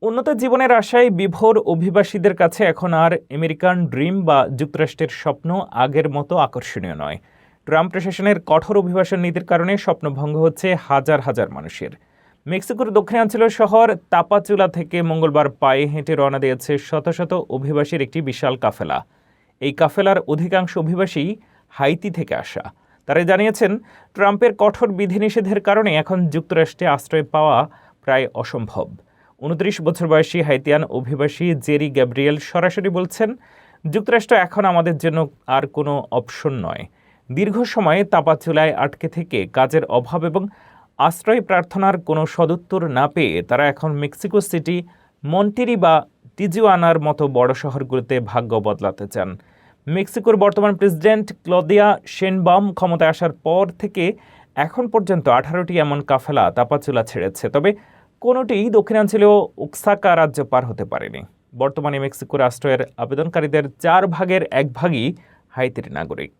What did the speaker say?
উন্নত জীবনের আশায় বিভোর অভিবাসীদের কাছে এখন আর আমেরিকান ড্রিম বা যুক্তরাষ্ট্রের স্বপ্ন আগের মতো আকর্ষণীয় নয়। ট্রাম্প প্রশাসনের কঠোর অভিবাসন নীতির কারণে স্বপ্নভঙ্গ হচ্ছে হাজার হাজার মানুষের। মেক্সিকোর দক্ষিণাঞ্চলীয় শহর তাপাচুলা থেকে মঙ্গলবার পায়ে হেঁটে রওনা দিয়েছে শত শত অভিবাসীর একটি বিশাল কাফেলা। এই কাফেলার অধিকাংশ অভিবাসী হাইতি থেকে আসা। তারা জানিয়েছেন, ট্রাম্পের কঠোর বিধিনিষেধের কারণে এখন যুক্তরাষ্ট্রে আশ্রয় পাওয়া প্রায় অসম্ভব। 29 বছর বয়সী হাইতিয়ান অভিবাসী জেরি গ্যাব্রিয়েল সরাসরি বলছেন, যুক্তরাষ্ট্র এখন আমাদের জন্য আর কোনো অপশন নয়। দীর্ঘ সময়ে তাপাচুলায় আটকে থেকে কাজের অভাব এবং আশ্রয় প্রার্থনার কোনো সদুত্তর না পেয়ে তারা এখন মেক্সিকো সিটি, মন্টেরি বা টিজুয়ানার মতো বড় শহরগুলোতে ভাগ্য বদলাতে চান। মেক্সিকোর বর্তমান প্রেসিডেন্ট ক্লদিয়া শেনবাম ক্ষমতায় আসার পর থেকে এখন পর্যন্ত 18টি এমন কাফেলা তাপাচুলা ছেড়েছে, তবে কোনোটিই দক্ষিণাঞ্চলীয় ওক্সাকা রাজ্য পার হতে পারেনি। বর্তমানে মেক্সিকোর আশ্রয়ের আবেদনকারীদের 4 ভাগের 1 ভাগই হাইতির নাগরিক।